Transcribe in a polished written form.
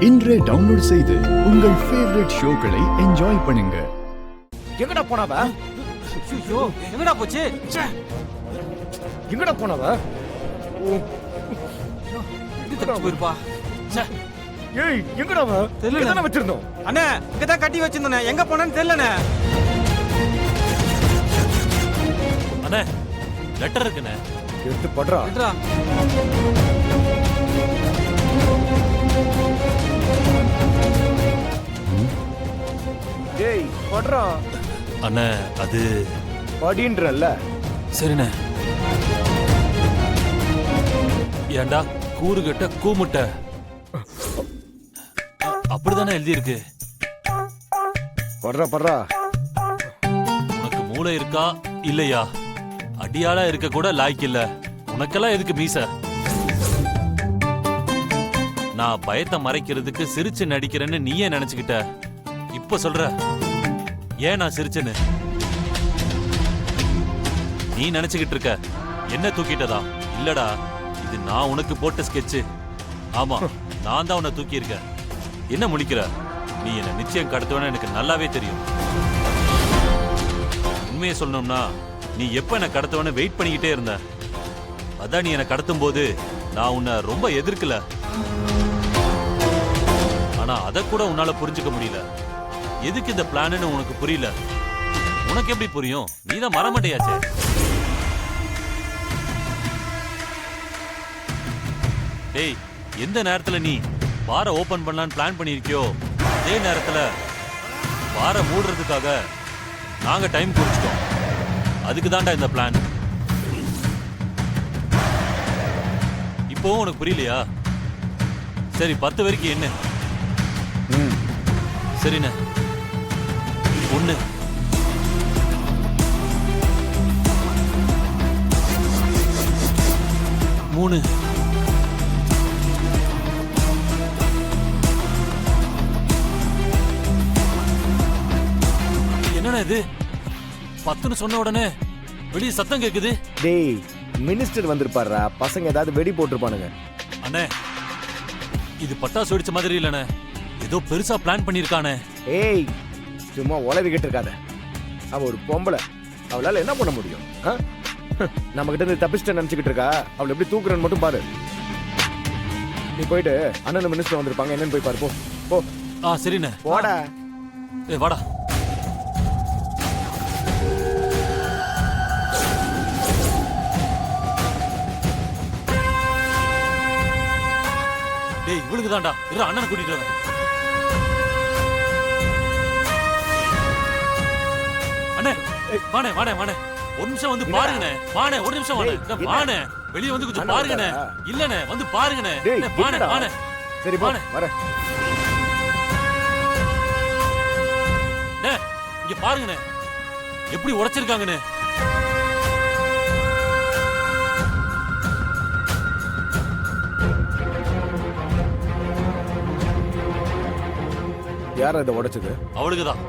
இன்றே டவுன்லோட் செய்து உங்கள் ஃபேவரட் ஷோக்களை என்ஜாய் பண்ணுங்க. எங்கடா போனவ? ஐயோ எங்கடா போச்சு? எங்கடா போனவ? போயிருப்பா. ஏய் எங்கடா அவ? தெரியல வச்சிருந்தோம். அண்ணே இங்க தான் கட்டி வச்சிருந்தேன், எங்க போனேன்னு தெரியலண்ணே. அண்ணே லெட்டர் இருக்குண்ணே, எடுத்து படுறா. ஏய் படுறா. அண்ணே அது படின்றல்ல. சரிண்ணே. ஏண்டா கூறுகட்ட கூமுட்ட அப்படிதானே எழுதி இருக்கு. படுறா படுறா. உனக்கு மூளை இருக்கா இல்லையா? அடியாளா இருக்க கூட லாய்க்கு இல்ல, உனக்கெல்லாம் எதுக்கு மீச? நான் பயத்தை மறைக்கிறதுக்கு சிரிச்சு நடிக்கிறேன்னு நீயே நினைச்சுக்கிட்ட. இப்ப சொல்ற ஏன் நான் சிரிச்சேன்னு நீ நினைச்சுக்கிட்டு இருக்க. என்ன தூக்கிட்டதா? இல்லடா, இது நான் உனக்கு போட்ட ஸ்கெட்சு. ஆமா, நான் தான் உன்னை தூக்கி இருக்கேன். என்ன முடிக்கிற? நீ என்ன நிச்சயம் கடத்துவேன்னு எனக்கு நல்லாவே தெரியும். உண்மையை சொல்லணும்னா நீ எப்ப என்ன கடத்துவேன்னு வெயிட் பண்ணிக்கிட்டே இருந்த. அதான் நீ என்ன கடத்தும் போது நான் உன்னை ரொம்ப எதிர்க்கல. ஆனா அதை கூட உன்னால புரிஞ்சுக்க முடியல. எதுக்கு இந்த பிளான்னு உனக்கு புரியல. உனக்கு எப்படி புரியும்? நீதான் மரமண்டையாச்சே. டேய், எந்த நேரத்துல நீ பாரை ஓபன் பண்ணலான்னு பிளான் பண்ணிருக்கியோ அதே நேரத்துல பாரை மூடுறதுக்காக நாங்க டைம் குறிச்சிட்டோம். அதுக்கு தான்டா இந்த பிளான். இப்போ உனக்கு புரியலையா? சரி 10 வரைக்கும் என்ன? சரிண்ணே. 1 3 என்னண்ணா இது? 10ன்னு சொன்ன உடனே வெளியே சத்தம் கேக்குது. டேய் மினிஸ்டர் வந்திருப்பாருடா. பசங்க ஏதாவது வெடி போட்டுருப்பானுங்க. அண்ணே இது பட்டாசு வெடிச்ச மாதிரி இல்லண்ணே, ஏதோ பெருசா பிளான் பண்ணிருக்கானே. ஏய் சும்மா உளவிக்கிட்டு இருக்காத. அவ ஒரு பொம்பளை, அவளால என்ன பண்ண முடியும்? நம்ம கிட்ட இருந்து தப்பிச்சிட்ட நினைச்சுக்கிட்டு இருக்கா. அவளை எப்படி தூக்குறன்னு மட்டும் பாரு. நீ போயிட்டு அண்ணன் மினிஸ்டர் வந்திருப்பாங்க, என்னன்னு போய் பாரு. போ போ. சரிண்ணே. போடா. வாடா. டேய் இவளுக்கு தான்டா. இரு அண்ணனை கூட்டிட்டு வரேன். அண்ணே வாணே வாணே வாணே, ஒரு நிமிஷம் வந்து பாருங்கண்ணே. வாணே ஒரு நிமிஷம் வாணே. வாணே வெளியே வந்து கொஞ்சம் பாருங்கண்ணே. இல்லண்ணே வந்து பாருங்கண்ணே. வாணே வாணே. சரி போனே வரேன். இங்க பாருங்கண்ணே எப்படி உடைச்சிருக்காங்கண்ணே. யார் அதை உடைச்சது? அவளுக்குதான்.